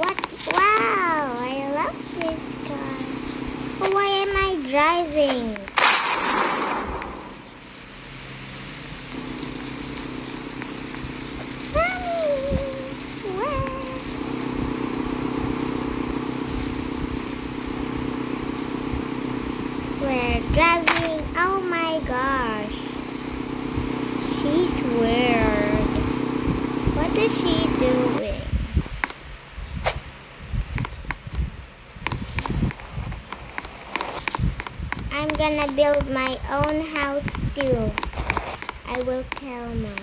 What? Wow, I love this car. Why am I driving? We're driving. Oh my gosh. She's weird. What is she doing? I'm gonna build my own house too. I will tell Mom.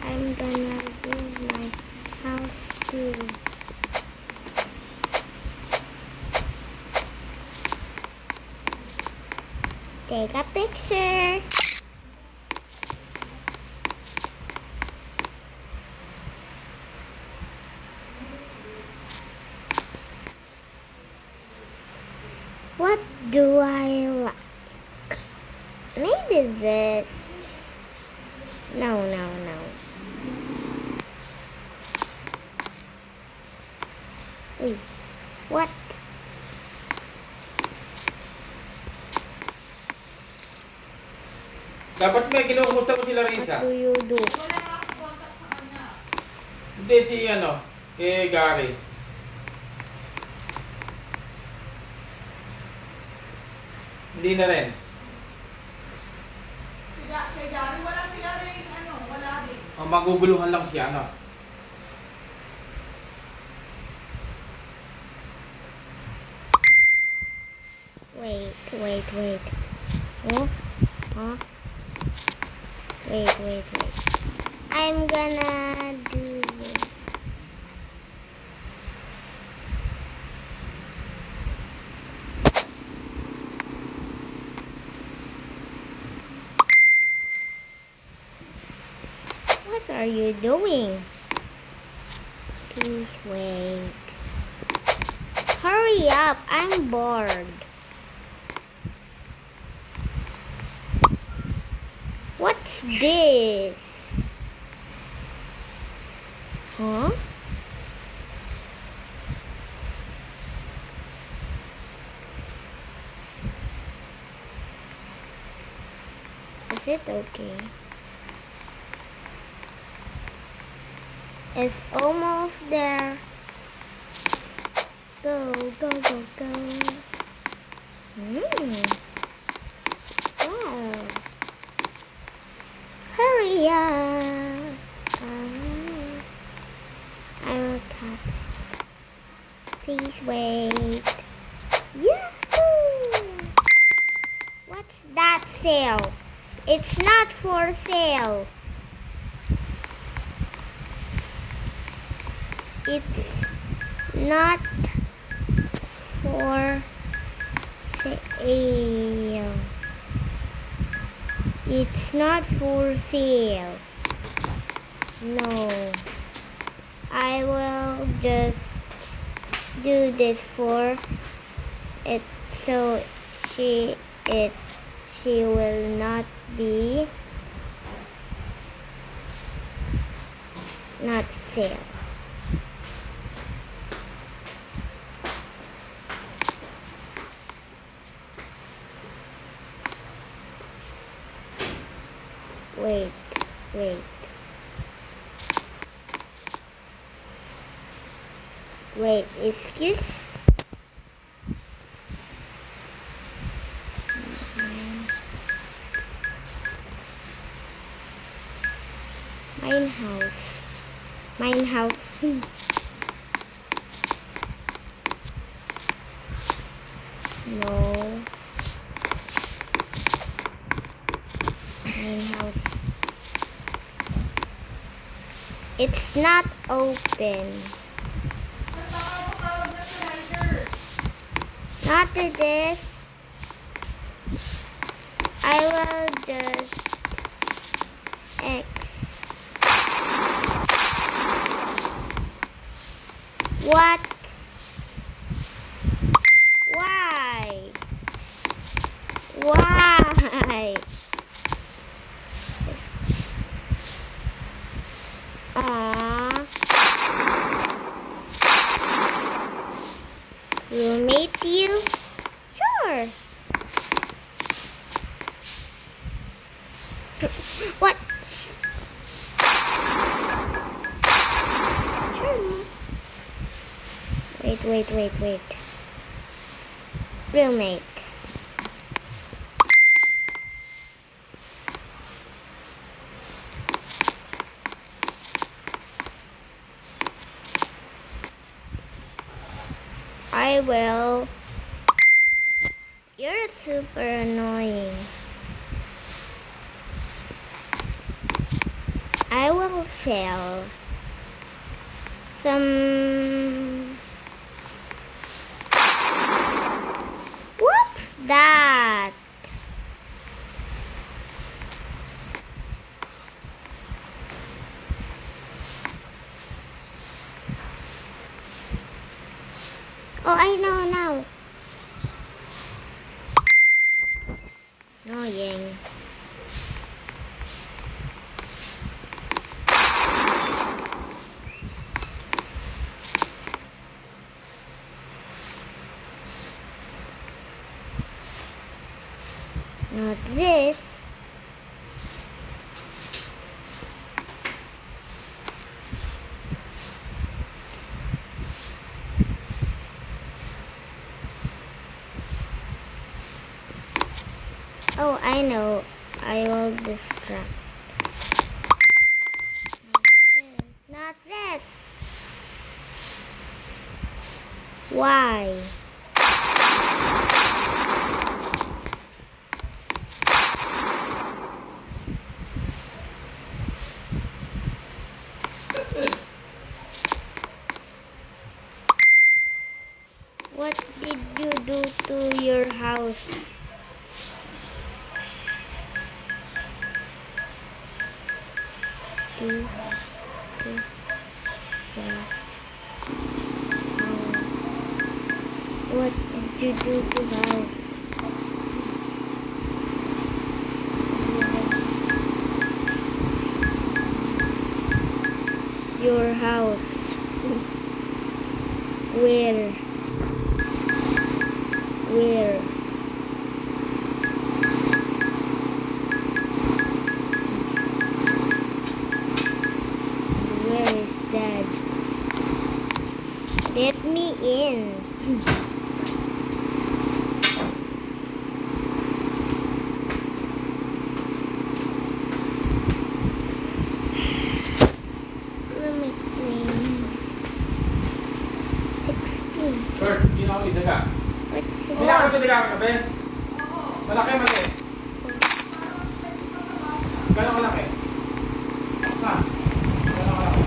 I'm gonna build my house too. Take a picture. What do I like? Maybe this. No. Wait, what? Dapat may kinukumusta mo si Larissa. What do you do? Wala na akong contact sa kanya. Hindi si kay Gary. Hindi na rin. Kay Gary, wala siya rin, wala rin. Maguguluhan lang siya, Wait. Oh? Huh? Wait. I'm gonna do this. What are you doing? Please wait. Hurry up, I'm bored. What's this? Huh? Is it okay? It's almost there. Go. Wow. Hurry up. I will tap. Please wait. Yahoo! What's that sale? It's not for sale. It's not for sale. It's not for sale. No. I will just do this for it so she will not be not sale. Wait, excuse? Mine house. No. Mine house. It's not open. Not to this. I will just X. What? Why? Why? Aww. Roommate you? Sure. What? Sure. Wait. Roommate. I will. You're super annoying. I will sell some. What's that? Oh, I know now. Annoying. Not this. Oh, I know. I will distract. Not this. Why? What did you do to your house? Two, four. What did you do to house? Your house. Where? Where? Where is Dad? Let me in. Roommate name 16. Bert, hindi na ako lidaga. What's Hindi na ako it? lidaga ka ba? Malaki, mali. Gano'ng kalaki? Ha? Gano'ng kalaki?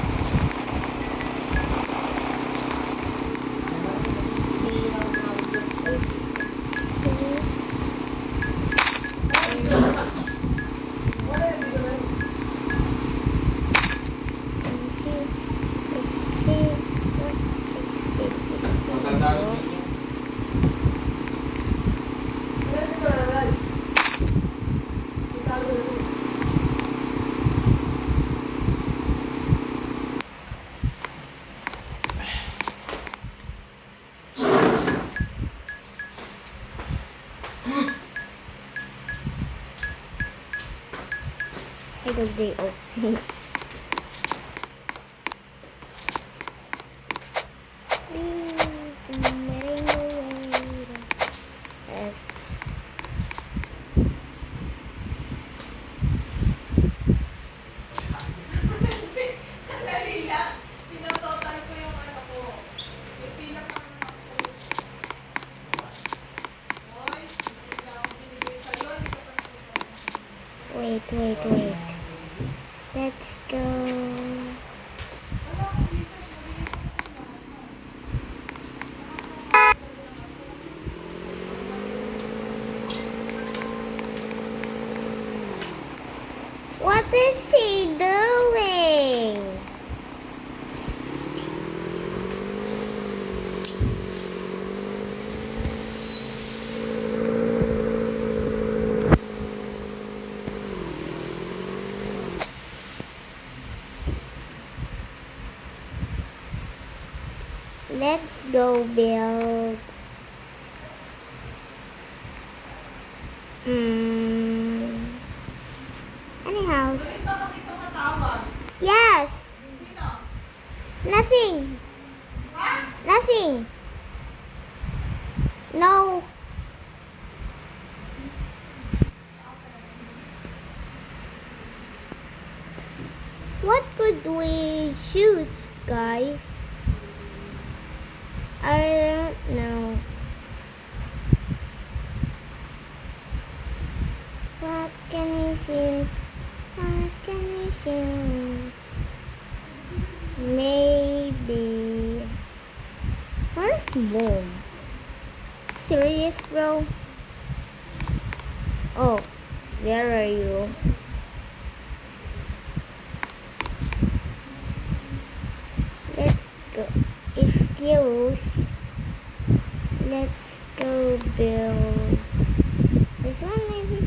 Matanda rin yun. I don't day off. Yes. Dali lang. Tinototal ko yung ano ko. Yung pila pa naman ako sa'yo. Hoy, hindi na ako binigay sa'yo. Hindi ka pa nakita. Wait. Let's go. Wala akong dito. is she doing? Let's go build. Any house? Bakit tumatawag? Yes. Sino? Nothing. Ha? Nothing. No. What could we choose, guys? I don't know. What can we choose? What can we choose? Maybe. Where's Mom? Serious, bro? Oh, there are you. Let's go. Excuse. Let's go build. This one maybe?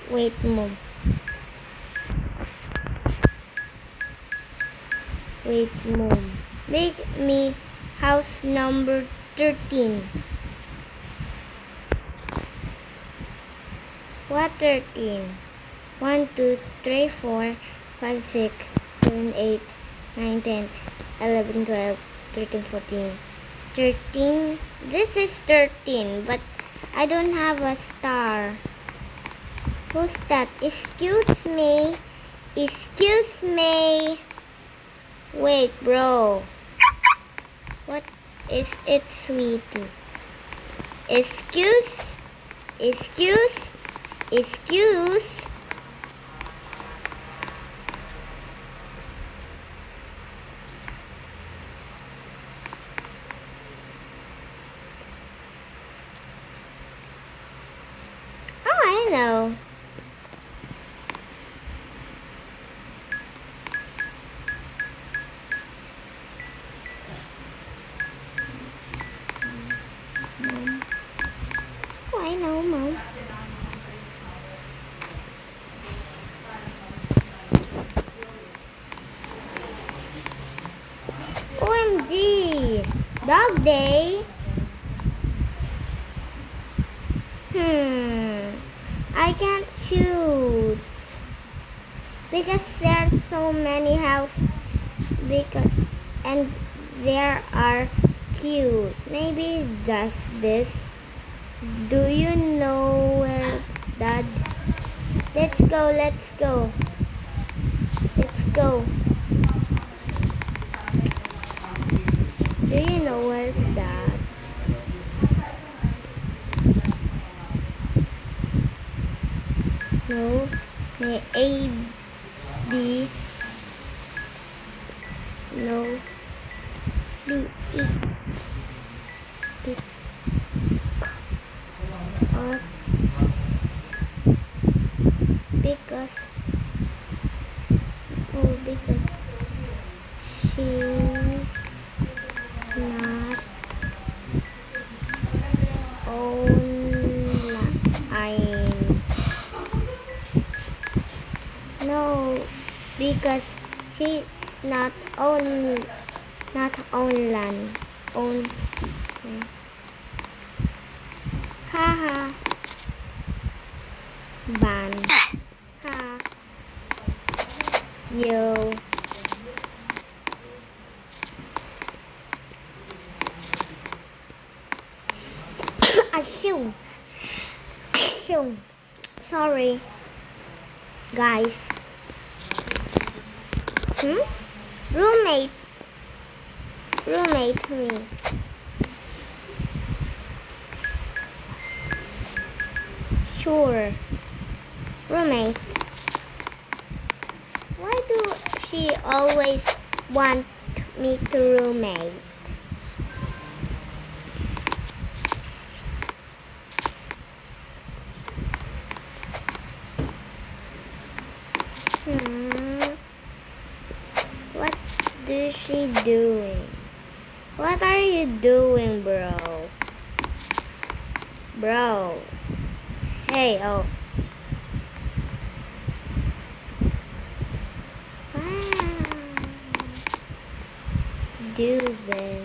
Wait, Mom. Wait, Mom. Make me house number 13. What 13? 1, 2, 3, 4, 5, 6, 7, 8, 9, 10, 11, 12, 13, 14. 13? This is 13, but I don't have a star. Who's that? Excuse me. Excuse me. Wait, bro. What is it, sweetie? Excuse? Excuse? Excuse? Oh, I know. Oh, I know, Mom. OMG! Dog day? I can't choose. Because there's so many houses. And there are cute. Maybe does this. Do you know where Dad? Let's go, let's go. Let's go. Do you know where's Dad? No. May A, B. No. B, E. B. Because she's not online. No, because she's not online. Haha. Ban. Ha. Yo. Achoo. Achoo. Sorry, guys. Roommate me. Sure. Roommate. Why do she always want me to roommate? is she doing? What are you doing, bro? Bro. Hey, oh. Wow. Do this.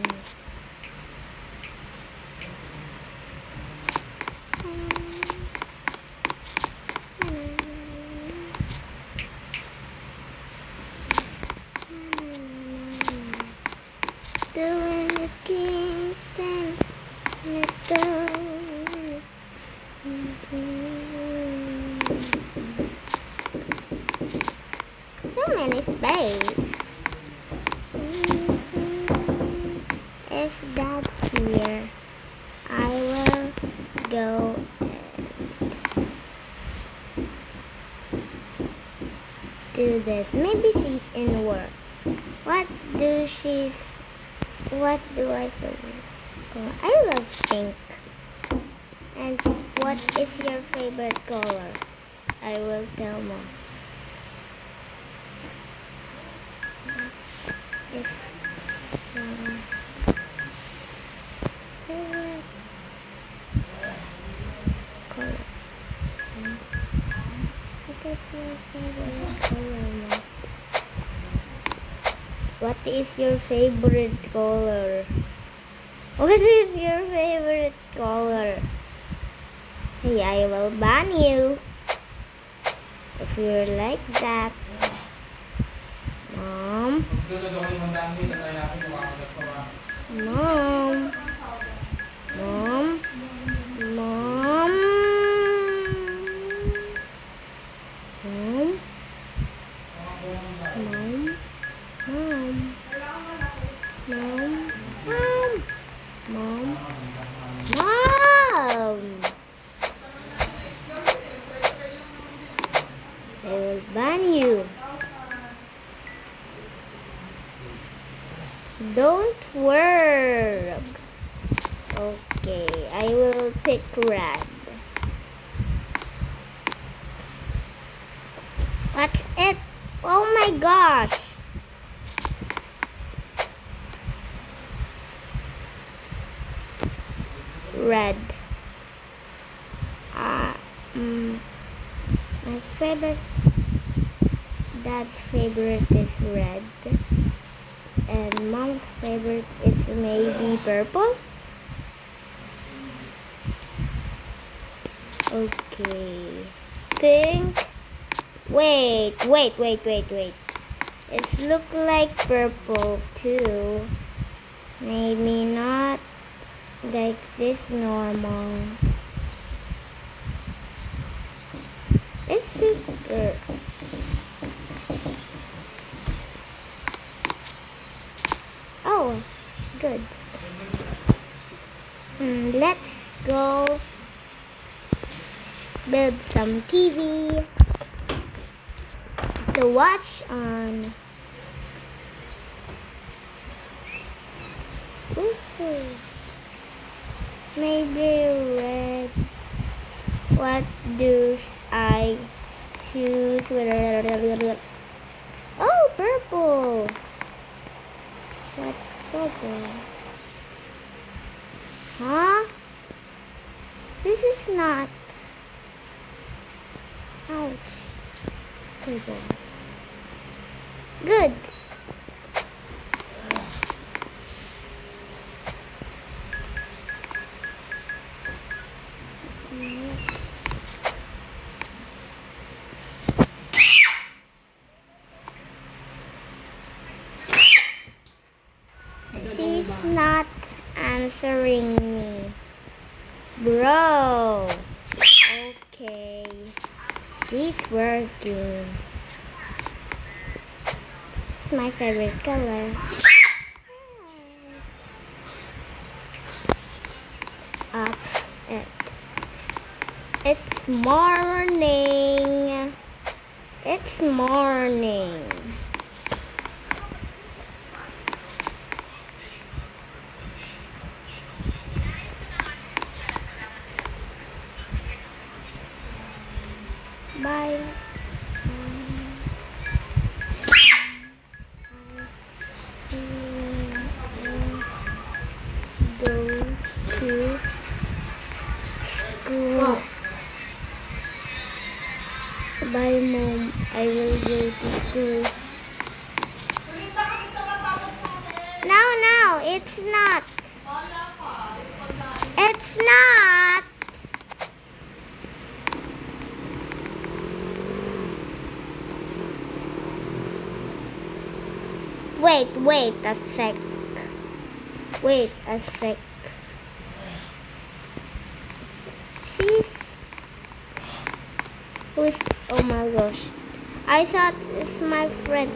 Doing the kings and so many space. If that's here, I will go do this. Maybe she's in work. What do I feel? I love pink. And what is your favorite color? I will tell Mom. Is favorite color? What is your favorite color, Mom? What is your favorite color? What is your favorite color? Hey, I will ban you if you're like that. Mom. Magdulog ako yung mandaan dito. Try natin kung makakagat pa ba. Mom. Mom. Mom. Mom. Mom. Mom. Mom. Mom. Mom. Mom. I will ban you. Don't work. Okay, I will pick red. What's it? Oh my gosh. Red. My favorite, Dad's favorite is red. And Mom's favorite is maybe purple. Okay. Pink. Wait. It look like purple too. Maybe not like this normal. It's super. Oh, good. Let's go build some TV to watch on. Woohoo. Maybe red. What do I choose? Oh, purple. What purple? Huh? This is not. Ouch. Purple. Good. She's not answering me. Bro. Okay. She's working. It's my favorite color. Up it. It's morning. It's morning. Bye. it's not. Wala ka. Yung pagkain. It's not. Wait a sec. Wait a sec. She's... Who's... Oh my gosh. I thought it's my friend.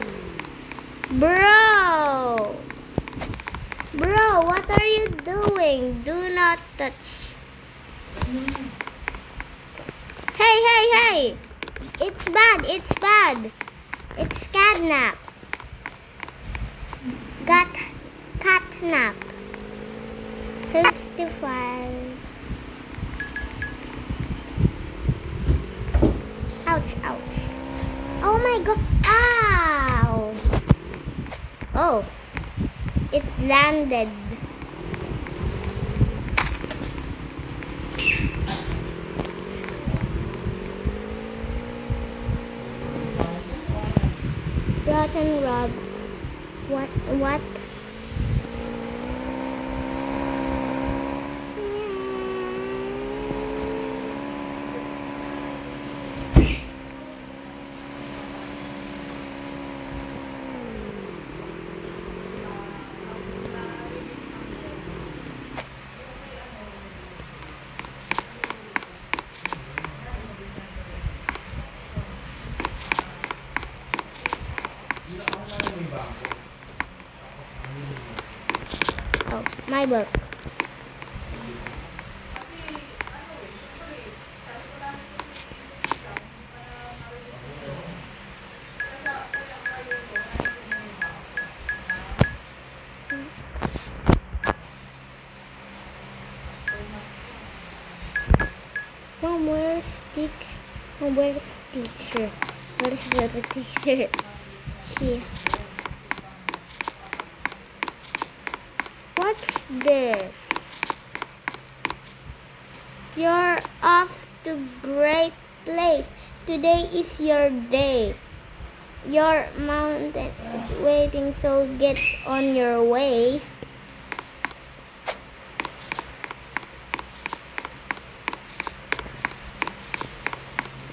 Bro! Bro, what are you doing? Do not touch. Hey! It's bad, it's bad. It's catnap. Catnap. 55. Ouch. Oh my god. Ow. Oh. It landed. Rotten Rob. What? Oh, my book. Mom, where's teacher? Where's teacher? Where's the teacher? Here. What's this? You're off to great place. Today is your day. Your mountain is waiting, so get on your way.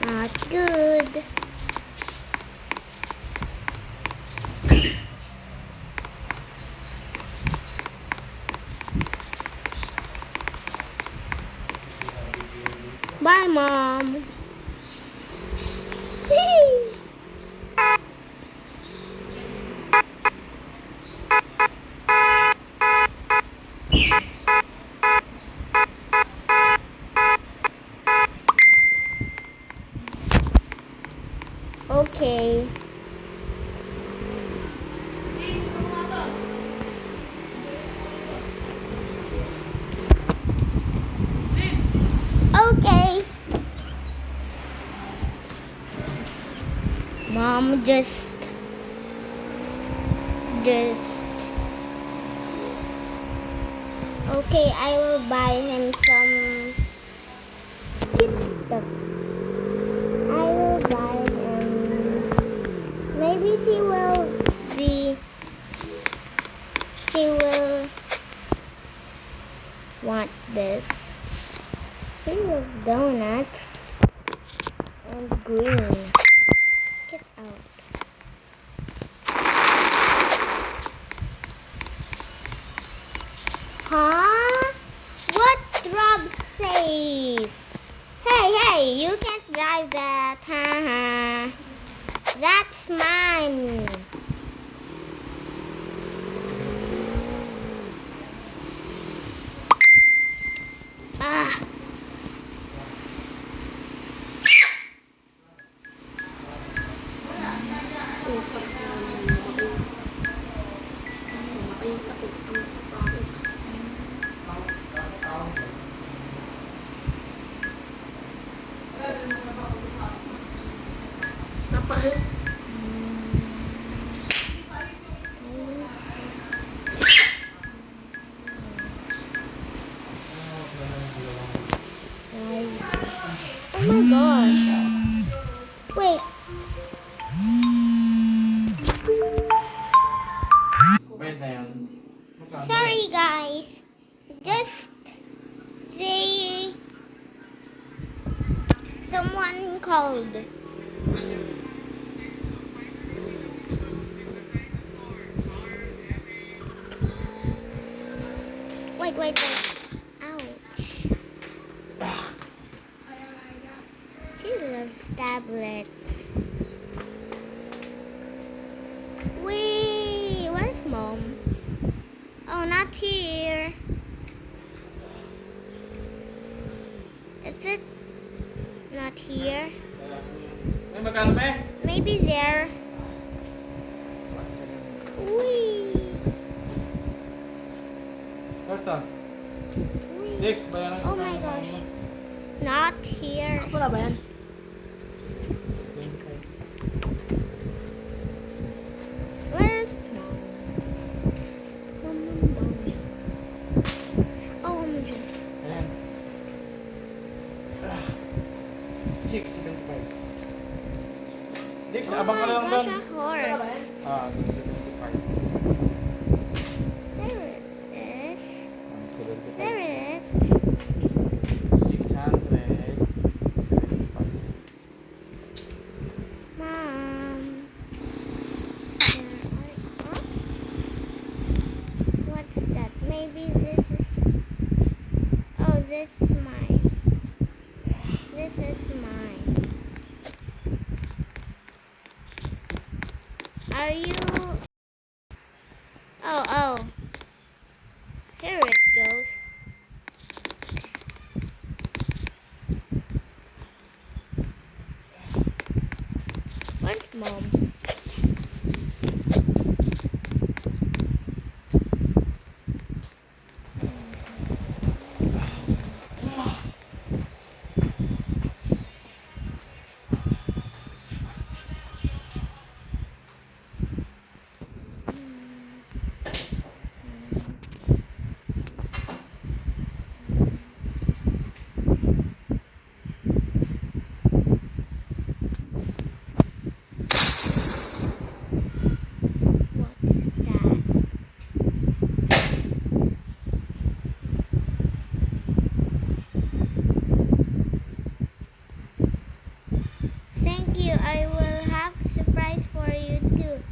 Not good. Bye, Mom. Okay. Okay. Mom just okay, I will buy him some kid stuff. I will buy him. Maybe he will want this. She loves donuts and green. Get out. Huh? What Rob says? Hey, you can't drive that. Haha. That's mine. Ah. Oh my gosh. Wait. Pwede na yan. Sorry guys. Just they someone called. Wait. Ouch. She loves tablets. Wait, where's mom? Oh, not here. Is it not here? Ay, magkano ba eh? Maybe there. Wee. Basta. Wee. Dex, bayaran Oh my gosh. Not here. Wala ba yan? Where's mom? Mom. Oh, Ayan. 6.75. Dex, oh abang ka my lang gosh, doon. a horse. 6.75. There it is. 75. There it is. 675. Mom. Huh? What's that? Maybe this is. Oh, this is mine. This is mine. Are you? Oh. Here it goes. Where's mom? What's that? Thank you. I will have a surprise for you too.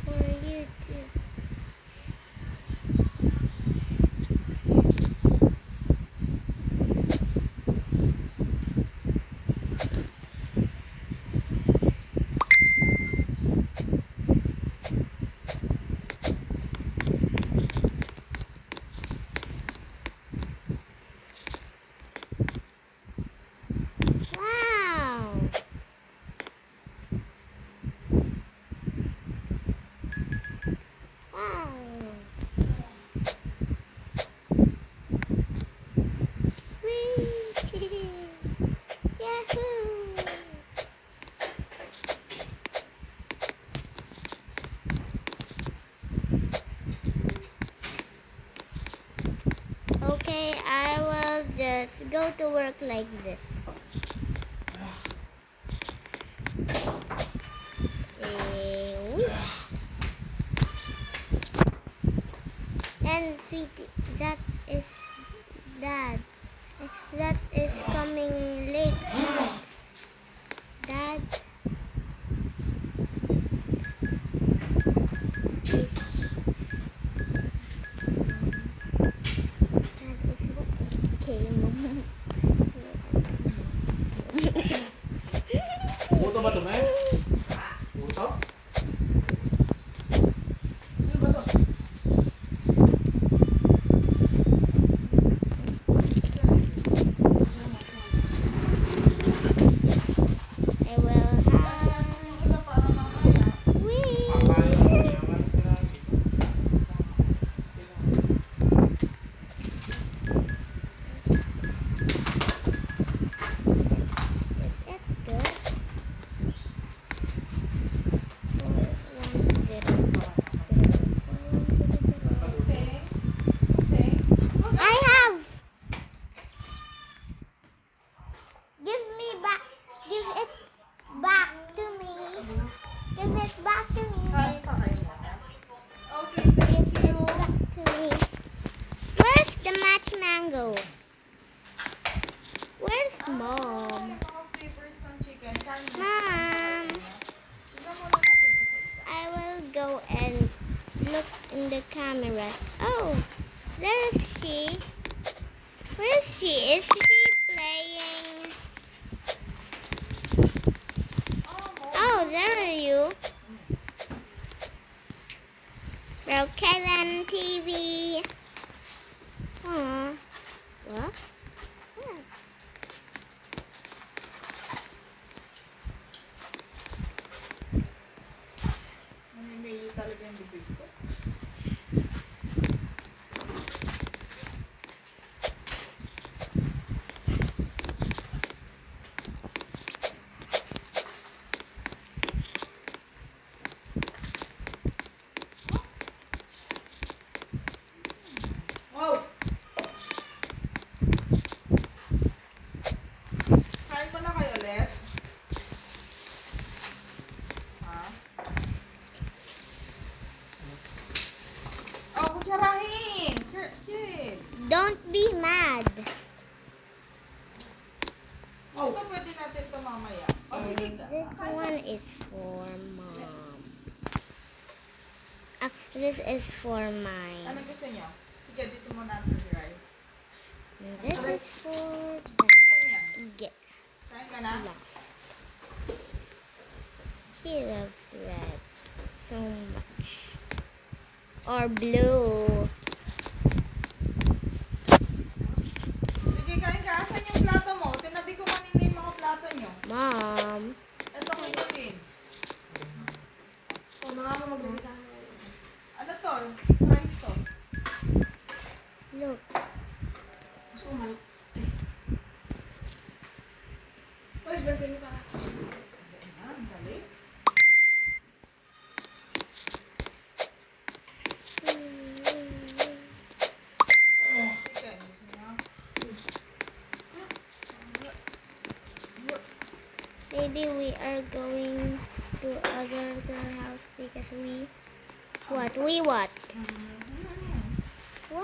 For you too. Wow. Wow. Whee! Yahoo! Okay, I will just go to work like this. Whee! And sweetie, that is dad. That is coming late. Dad is okay, mom. Buto ba ito, me? Buto? Ano ba ito? I will have. Whee! Thank Give it you. back to me. Where's the match mango? Where's Ay, mom? mga flavors ng chicken. Kanin na. Mom, Tignan muna natin isa-isa. I will go and look in the camera. Oh, there is she. Where is she? Is she playing? Oh, there are you. Brookhaven TV. Aw. What? What? Namimili talaga yung bibig ko. Wow! Kain mo na kayo ulit? Ha? Oh, kutsarahin! Kid! Don't be mad. Oh. Ito pwede natin ito mamaya. Oh, And sige. this one is for mom. This is for mine. Ano gusto niyo? Sige, dito mo natin i-ride. And this is for Ganyan. get Kain ka na? lost. She loves red so much. Or blue. Sige, kain ka. Asan yung plato mo? Tinabi ko kanina yung mga plato niyo. Mom. Ito ko yung Oh, mga mo maglilisa. Ano to? Fries to. Look. Gusto ko malak. Where's birthday ni para? Ah, ang galing. Chicken. Gusto niyo? Maybe we are going to other house because we what? We what? Wow.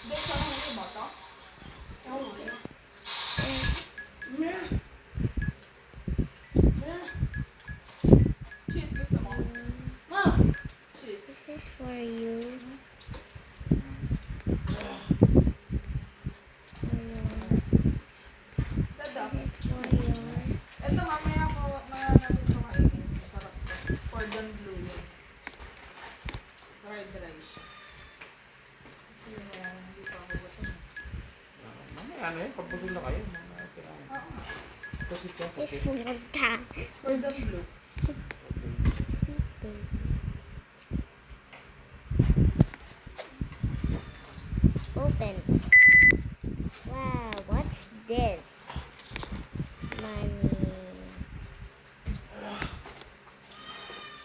Hindi, saan mo yung bata? Oo, kaya. Yes. Yeah. Yeah. Cheese gusto mo? Ma! Cheese. This is for you. Dada. This is for your. Ito mamaya natin ito kainin. Masarap to. Cordon bleu yun. Fried rice. Kasi hindi pa ako gutom. Mamaya ano yun, pagpusog na kayo. Mamaya kailangan. Oo. Kasi ito, This kasi. full of time. Cordon bleu. Open. Wow, what's this? Money.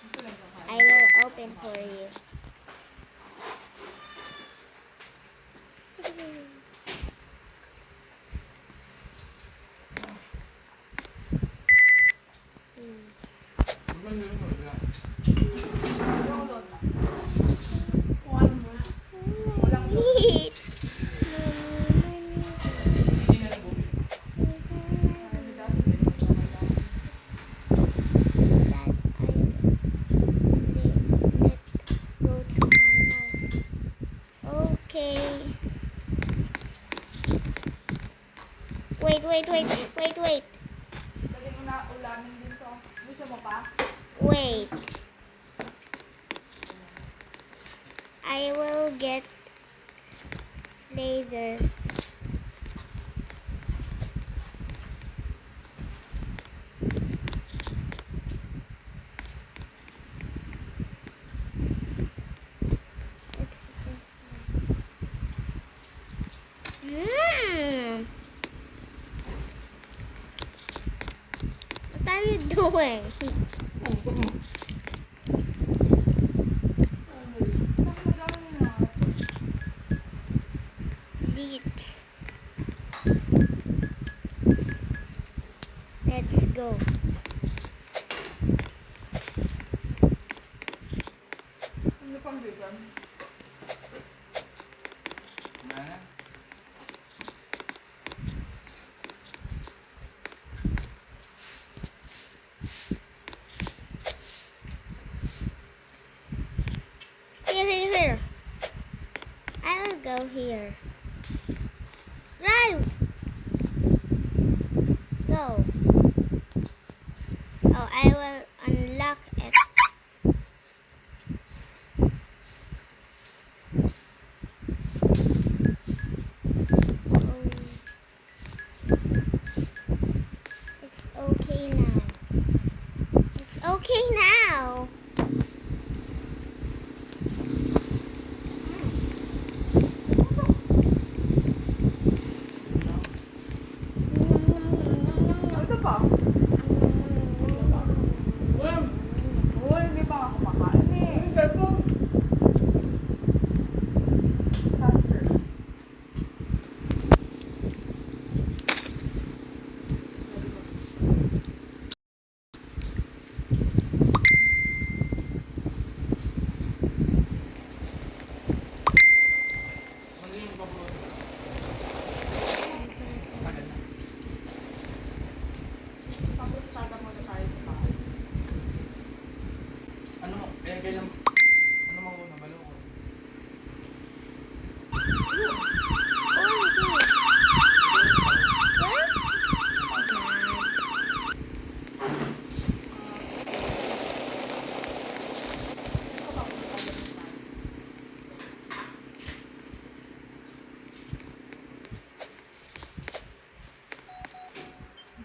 Ito lang kakain. I will open for you. Ano yun, wala. Lolo na. Kung ano mo na. Walang lolo. Eat. Hindi na nabubili. Marami dati din. Marami dati. Go to my house. Okay. Wait. Pwede mo na ulamin din to. Gusto mo pa? Wait. I will get laser. What are you doing? Nakalagay mo na. Leaps. Let's go. here. Drive! Go. Oh, I will unlock it. It's okay now. It's okay now. Ano ba? Uy, hindi pa ako kumakain eh. Faster. Ano yung paborito? Tagal na. Tapos sada muna tayo sa bahay. Ano mo? Kailan? Ano mo muna? Baloko.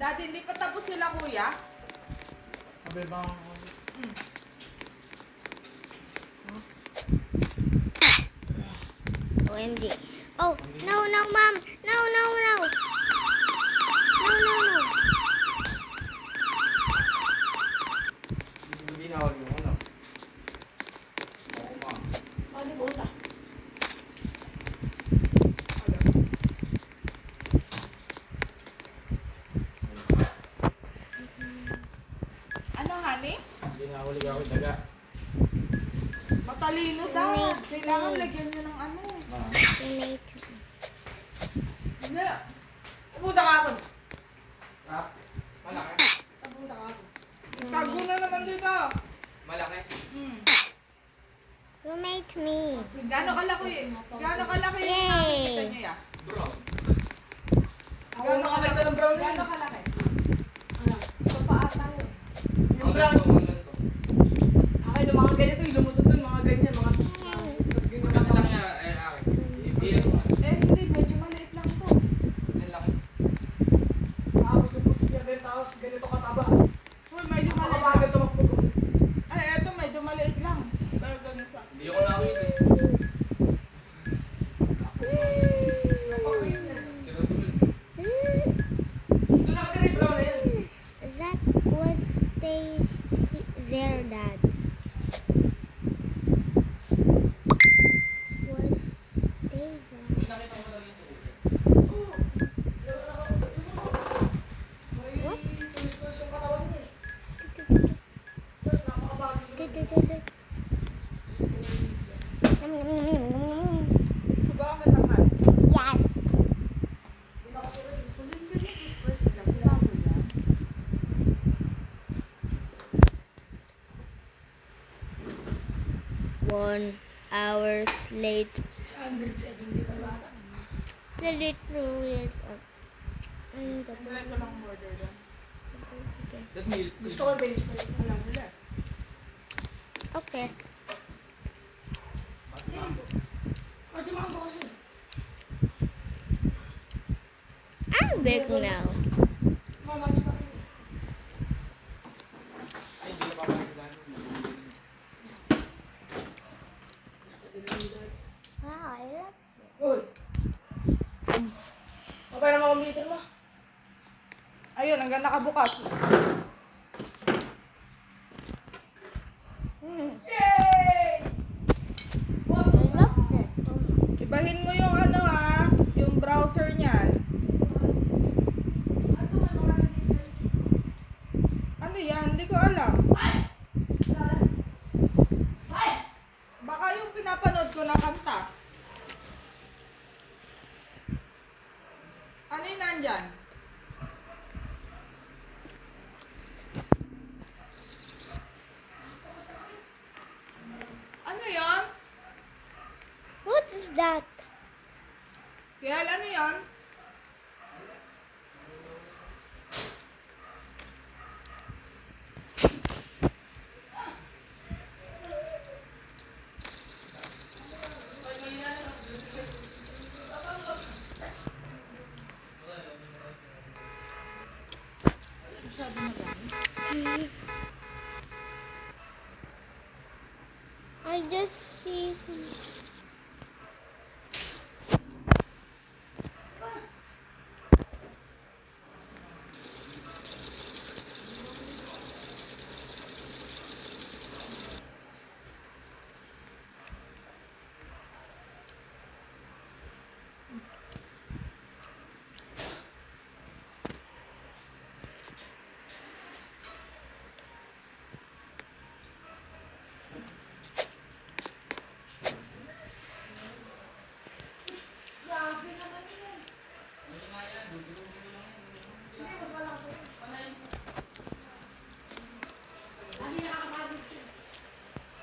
Daddy, hindi pa tapos sila kuya? Sabi ba ako? OMG. Oh, no, no, mom. No, no, no. No, no, no. Hindi na ako yung ano. Oo, ma. Ano ba uta? Ano, honey? Hindi na huli ako yung daga. Matalino daw. Wait, Kailangan wait. lagyan nyo ng ano. Ma. Teammate. Hindi. Sa puta ka ako. Ha? Malaki. Sa puta ka ako. Tago na naman dito. Malaki. Roommate me. Gano'ng kalaki? Gano'ng kalaki yung Yay. nakikita niyo ya? Bro. Ako nakakita ng brown na yun. Gano'ng kalaki? Ano? Sa paa tayo. Yung brown. Akin yung mga ganito, yung lumusot dun, mga ganyan, mga... Tapos ganyan Kasi mga... lang niya, akin. Iyan mo. Eh hindi, medyo maliit lang ito. Kasi laki. Tapos yung puti niya, tapos ganito kataba. Uy, medyo maliit lang. Makabagal tumakbo ko. Ay, eto medyo maliit lang. Pero ganun siya. Hindi ako nakawit eh. Doon nakatira yung brown na yan. That was there, Dad. Was stay there. Hindi nakita mo lang ito. May pulis-pulis yung katawan niya eh. Tapos napakabagal yun. Subukan ka naman. Yes. Doon nakatira yung Kunin ko yung first class. Bago yan. One hours late. 670 pa bata. The little years of. Try ko lang order doon. That milk. Gusto ko yung bench press. Alam nila. Okay. Kasi mango kasi. I'm big now. Mama, tsaka rin. Ay, hindi na pa ako nagdaan. Wow, I love Uy. Okay na mga meter mo. Ayun, hanggang nakabukas. Yay! I love that so much. Ibahin mo yung ano ha, yung browser niyan. Ano yan? Hindi ko alam. Baka yung pinapanood ko na kanta. Ano yung nandyan? Ano yan? What is that? Kaya ano yan? I just see some.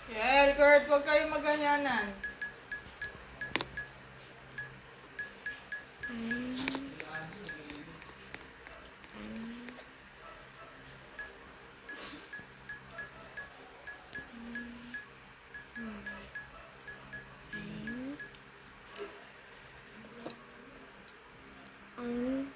Yael, Kurt, huwag kayong maganyanan. Um,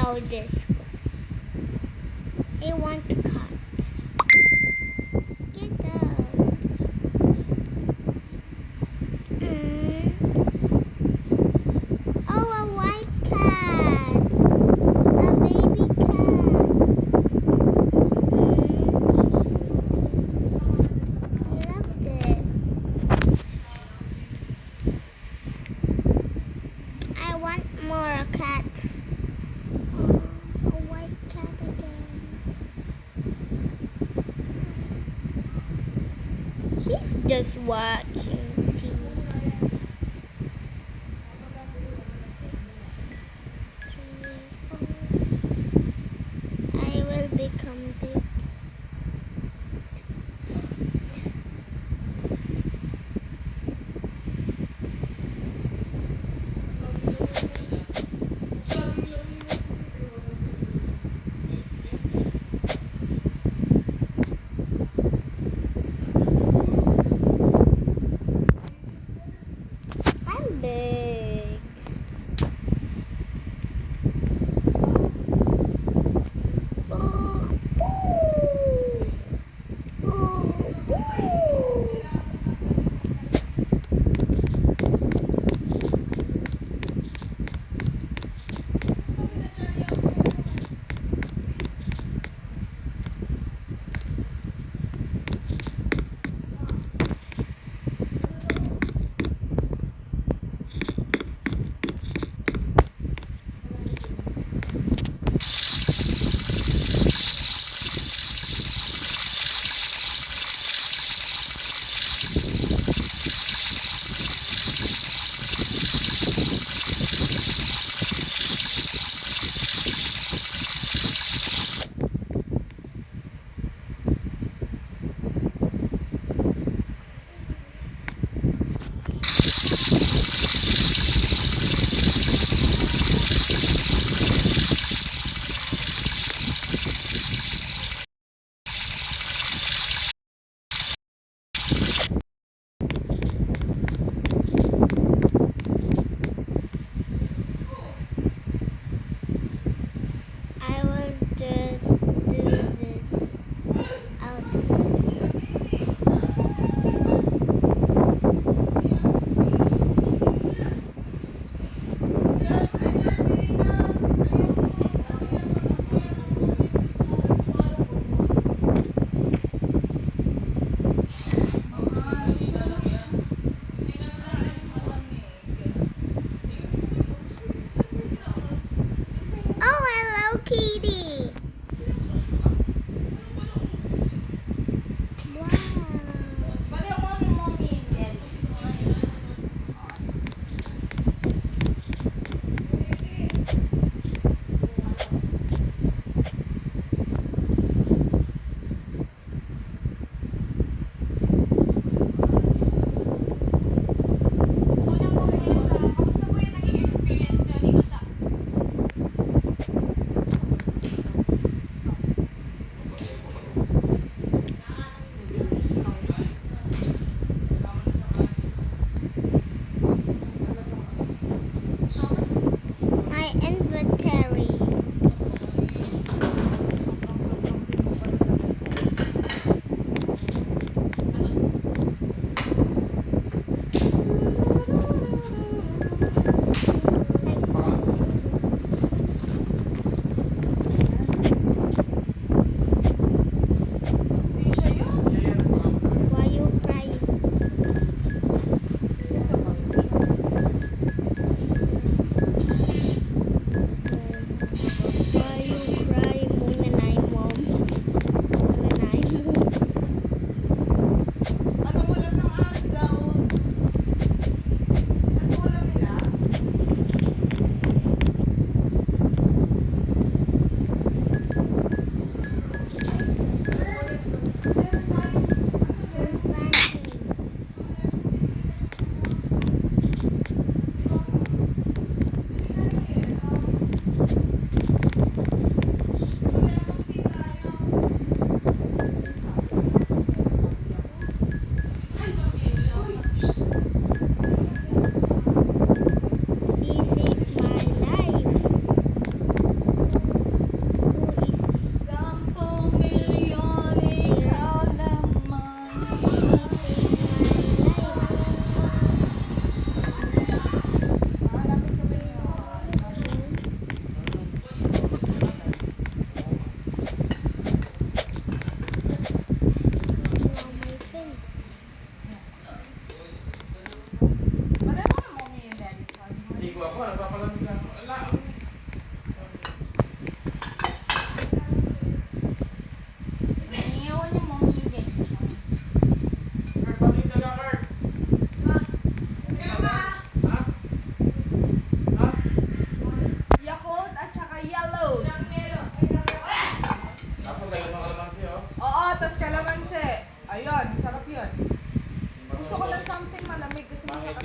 now this one. I want to cut. Get out. Oh, a white cat. A baby cat. I love it. I want more cats. Oh, a white cat again. He's just watching TV. I will become big.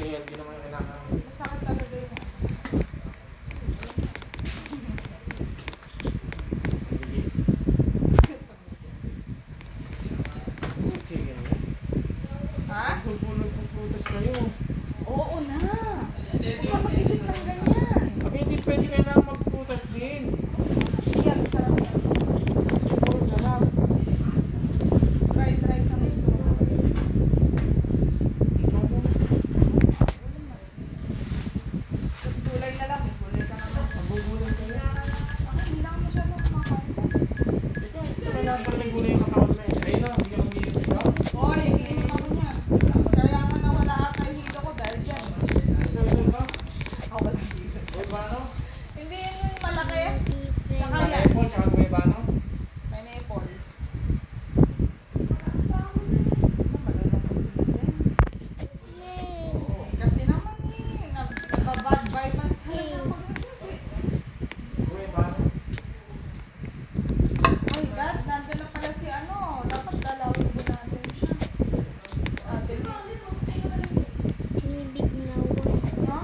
healthy naman yung kinakain. Masakit talaga yun. Chicken. Ha? Nagpuputas kayo. Oo na. Huwag ka mag-isip ng ganyan. Abi, hindi pwede kailangan magputas din. Yan, sarap yan. Oo, sarap. Fried rice ang gusto ko. Ikaw mo. Tapos gulay na lang. Gulay ka naman. Magugulan ka na. Ako, hindi lang masyado kumakain. Ikaw, kailangan pala nagulay yung katawan mo eh. Ayun na, hindi ako umiinom ikaw. Hoy, iinom ako niyan. Kaya nga nawala ata yung hilo ko dahil dyan. Ikaw. Ako wala hilo. May bano? Hindi yun yung malaki. Saka May yan. apple, tsaka may bano? May maple. Malulungkot si Lucenz. Kasi naman eh, nababad vibes talaga pag May bano? my God, nandun na pala si ano. Dapat dalawin din natin siya. Ate Liz. Bibig na was. No?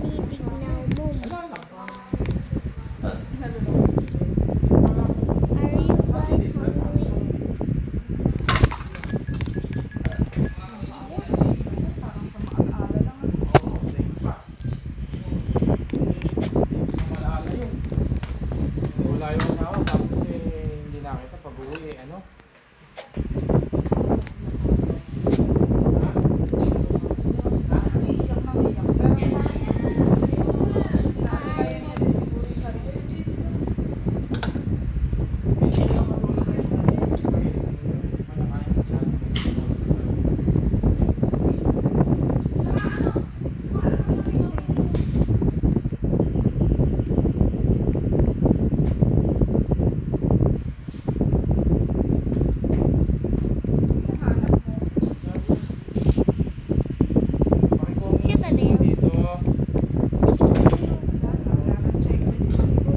Bibig na boom. Wala lang. Nalulungkot. Are you guys hungry? Parang sa maalaala lang. Oo, same pa. Malaala yun. Wala yung asawa, tapos hindi nakita pag-uwi ano? Kasi iyak nang iyak. Pero nakakaya niya din siguro yung sarili. Siya ba, Bel? Wala kang checklist siguro.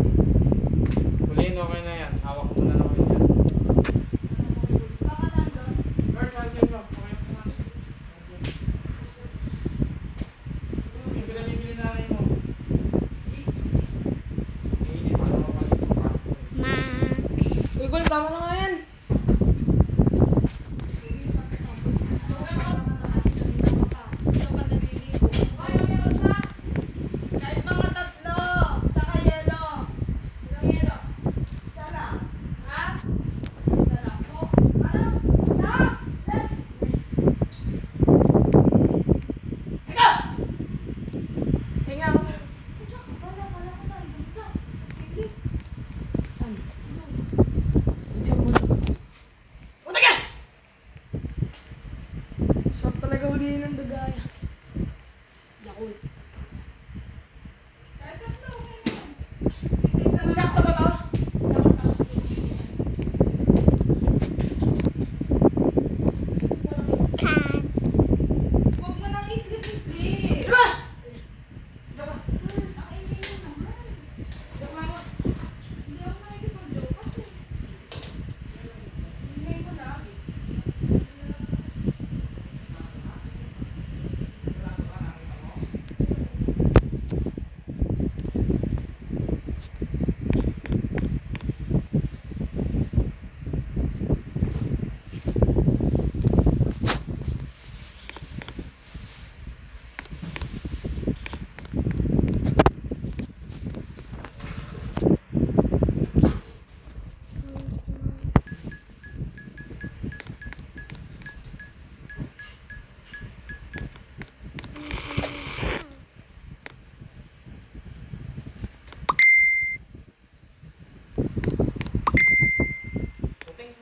Kulin, okay na yan. Hawak mo na naman yan. Baka nandun. Guard, saan yun lang? Okay na. Yung pinamimili na rin mo. Hindi, paano mapalito ka? Max. Uy, Gol, tama na nga yan. Kahit mga tatlo, tsaka yelo. Ilang yelo? Isa lang. Ha? Isa lang po. Ano? Isa? Ikaw! Hinga mo. Diyan ka pala, wala ka nandun ka. Sige. Saan? Diyan mo. Uta ka! Sarap talaga huliin ng dagaya. Yakult. Kahit tatlo, okay na yan. Titignan lang. Sakto ba to? Cat. Huwag mo nang islip-islip. Diba? Ang ingay mo naman. Hindi ako nakikipag-joke kasi. Ingay mo na. Puting.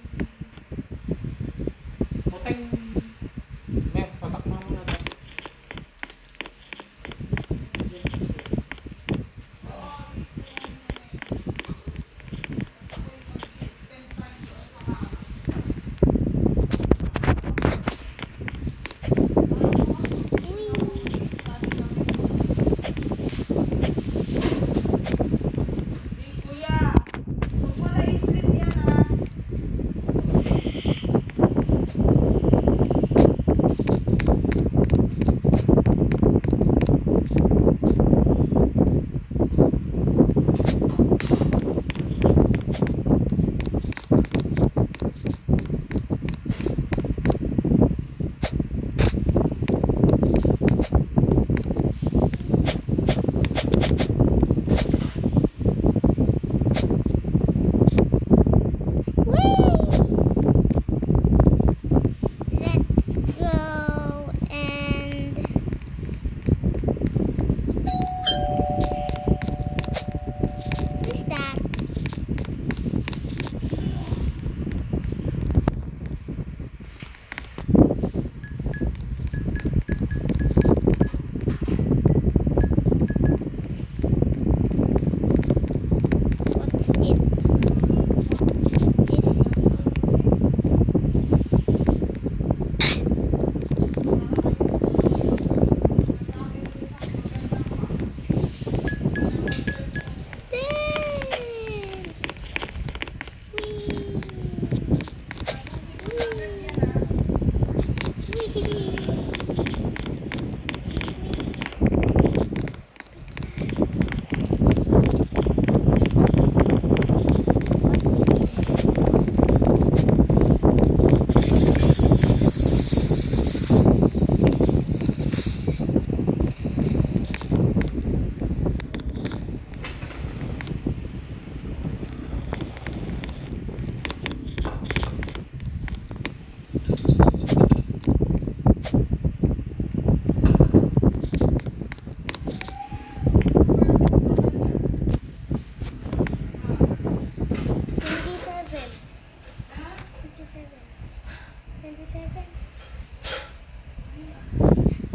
Puting. Meh, patak mo muna to. Kuya, huwag mo na islip yan ha.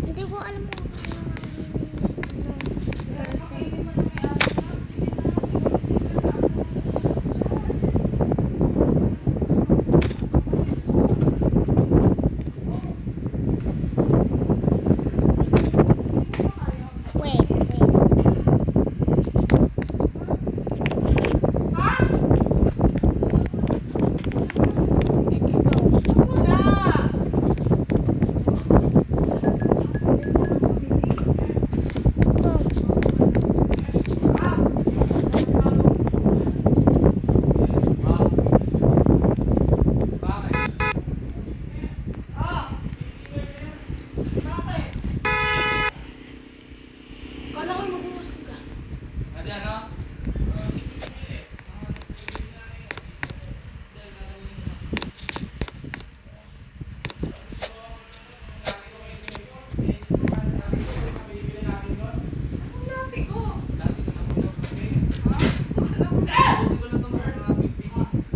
Hindi ko alam mo wait. Let's go. Wala! Go. Bakit? Ah! Bakit? Kala ko magbumasok ka. Ate, ano? Ang lati ko. Dati ko na po. Gusto ko lang itong mga bibili. Ano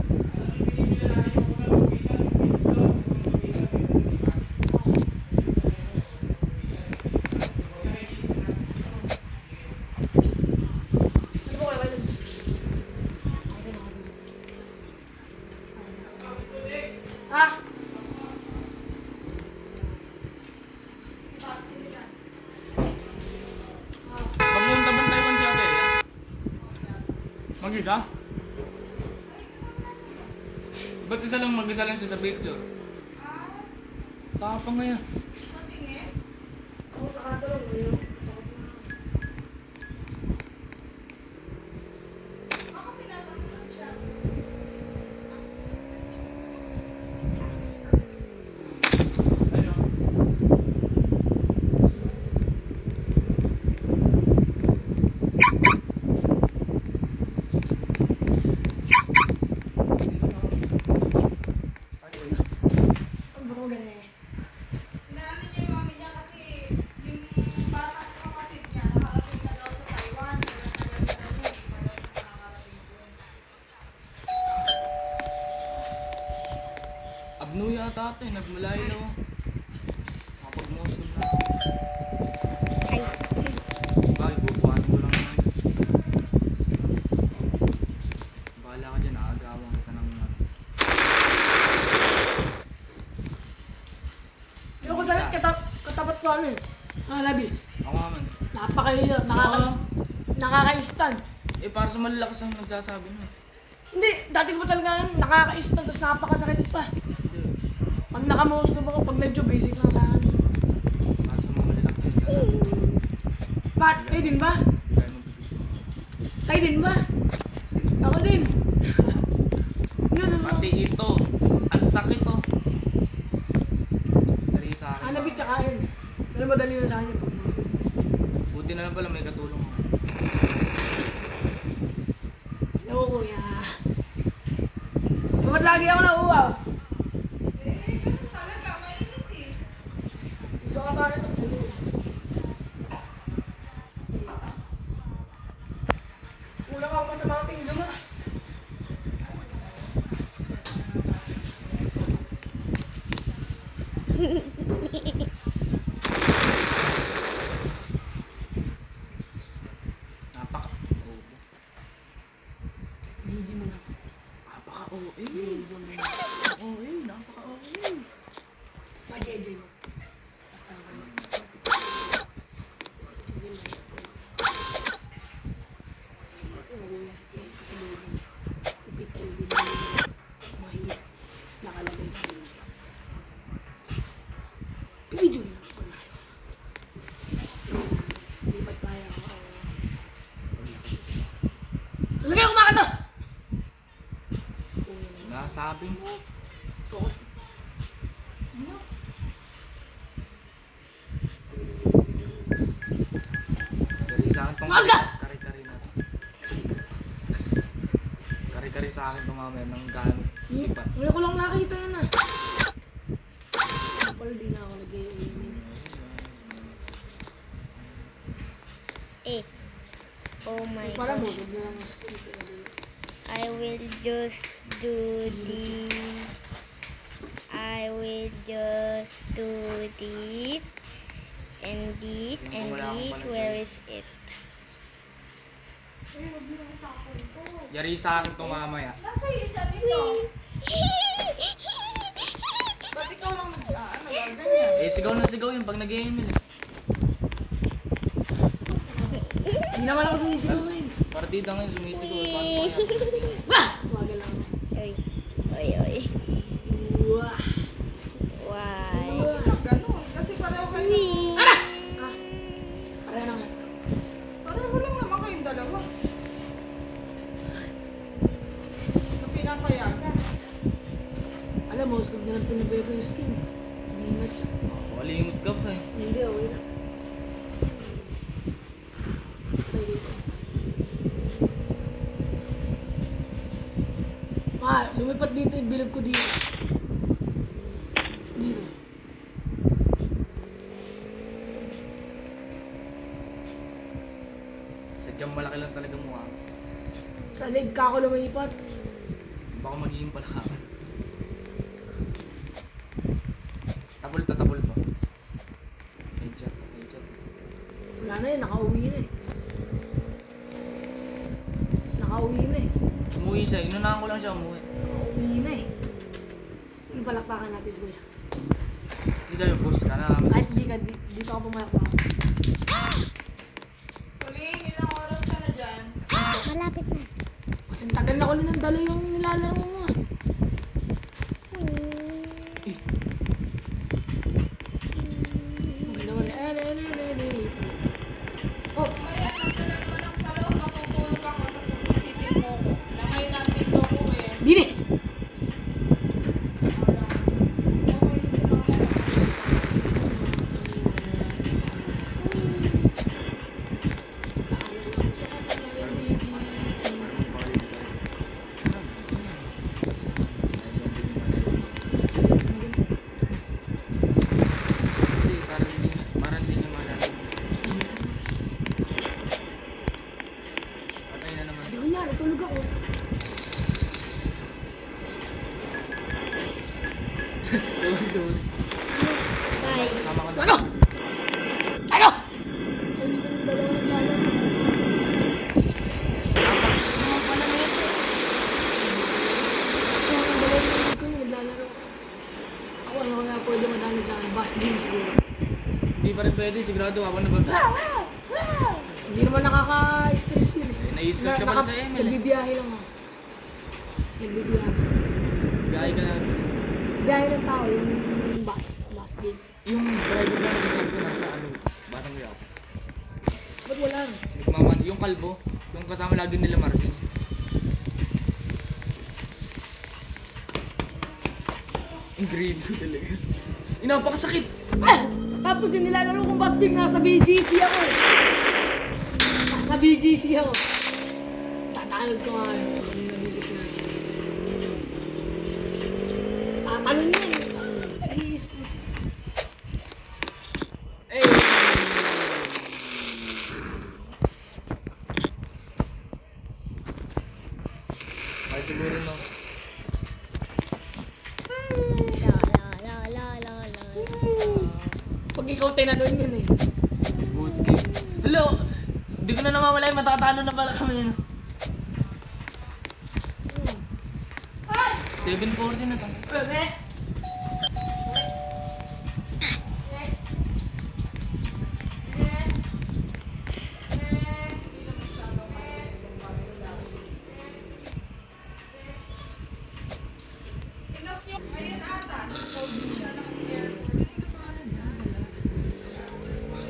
ba kayo? Ah! Papunta ba tayo si ate? Mag-isa? Ba't mag-isa lang siya sa picture? Tapang nga yan. Patingin. Ako sa kanto lang. Ayun. Baka pinapasukan siya. Ayun. Ang bato ko ganyan eh. Inaano niya yung mami niya kasi yung bata sa kapatid niya nakarating na daw sa Taiwan. Tagal-tagal na daw niya, hindi pa daw siya nakakarating doon. Abno yata ate, nagmalayo daw. Kapag-muslim na. Ay. Ay, bubuhan ko lang naman. Bahala ka dyan, aagawang kita ng Yung ko salit, katapat ko ano eh. Ah, Labi. Ako naman. Napakahirap. Nakaka-instant. Eh, para sa malalakas ang nagsasabi na. Hindi, dati ko pa talaga nakaka-instant tapos napakasakit pa. Pag nakamusog ako, pag medyo basic lang sa akin. Para sa mga malalakas ang nagsasabi. Pat, kayo din ba? Kaya magbibigay. Kayo din ba? Ako din. Yun, Pati ito, ang sakit to. Dali sa akin. Anabi tsaka yun. Pero madali na sa akin yun. Buti na lang pala may katulong ako. Hello, kuya. Ba't lagi ako nauuaw? Eh, ganun talaga, mainit eh. Gusto ka tayo. Kulang ako pa sa mga tingin mo. Napaka... Hindi mo na. Napaka-OA. OA, napaka-OA. Pag-enjoy mo. Nakalagay sa dito. Video na ako na. Lipat tayo. Lagay ko kumakanta! Nasabi mo. Focus. Dali sa akin tong Makas ka! kari-kari na to. Kari-kari sa akin tong mamaya ng gamit. Sipan. Wala ko lang nakita yan ah. Pala di na ako nag-i-aiming. Eh. Oh my Parang gosh. bugod na lang ang skin. I will just do the... I will just do this and this and this. Where is it? Yari sa akin to mamaya. Nasa yung isa dito. Ba't ikaw lang ganyan? Eh, sigaw na sigaw yun pag nag-email. Hindi naman ako sumisigaw eh. Partida ngayon, sumisigaw. Paano pa yan? Wah! Waga lang. Oy. Oy, oy. Wah! Why? Ganun. Kasi pareho kayo. Ara! Ah! Pareha naman. Pareho lang naman kayong dalawa. Ano pinapayagan? Alam mo, huwag na lang pinabay ko yung skin eh. Hindi na siya. Kalimot ka pa eh. Hindi, okay na. Try dito. Lumipat dito yung bilog ko dito. Dito. Sadyang malaki lang talaga mukha. Sa leg ka ako lumipat. Baka magiging palakaman. Tapol pa, tapol pa. Headshot, headshot. Wala na eh, nakauwi na eh. Nakauwi na eh. Umuwi siya, inunahan ko lang siya umuwi. Nakauwi na eh. Yung palakpakan natin si Kuya. Hindi sa'yo, boss ka na. Kahit di ka, dito ako pumalakpakan. Pauline, ilang oras ka na dyan? Malapit na. Kasi tagal na ko rin ng dalo yung nilalaro mo ah. Okay naman eh. Oh, Kaya nandun naman ako sa loob, matutulog ako, tapos visitin mo ko. Na ngayon nandito ako eh. Bini! Hindi, parang hindi niya malala. Patay na naman. Hindi ko niya, natulog ako. Tulog. Bye. Sama ka na. Ano? Ano? Ay, hindi ko ng dalawa naglalaro. Naman pala na ito. Ito ang dalawa naglalaro ko yung naglalaro. Ako ano kaya pwede madami sa akin, bus games siguro. Hindi pa rin pwede, sigurado ako na ba? Hindi naman nakaka-stress yun eh. Nai-stress ka pala sa ML eh. Nagbibiyahe lang ako. Nagbibiyahe. Biyahe ka na. Biyahe ng tao, yung bus game. Yung driver na naglalaro ko nasa ano, Batang Quiapo. Ba't wala? Nagmaman, yung kalbo, yung kasama lagi nila Martin. Ang green ko talaga. Inapakasakit! Ah! Tapos yung nilalaro kong bus game, nasa BGC ako eh. Nasa BGC ako. Tatanod ko nga eh. Tatanod yun. Nag-iisip mo. Hey! Ay, siguro no. La la la la la la. Pag ikaw tinanong yun eh. Good game. Hello! Hindi ko na namamala yung matatalo na pala kami. No? 7:40 na to. Ayun ata.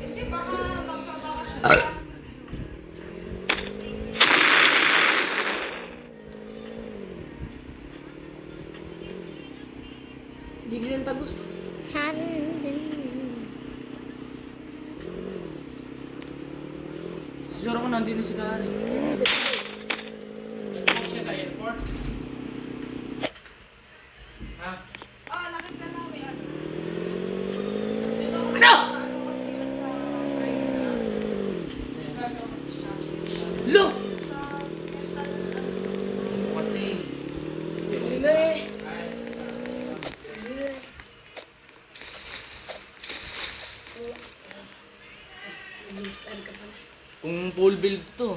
Hindi, baka magpabakasyon. Hindi ko yung tagos. Sure ako nandito si Kari. Siya sa airport? Ha? Ah, nakita namin. Ano? Lo! Kasi... Hindi na eh. Hindi na eh. Mag-style ka pala. Kung full build to,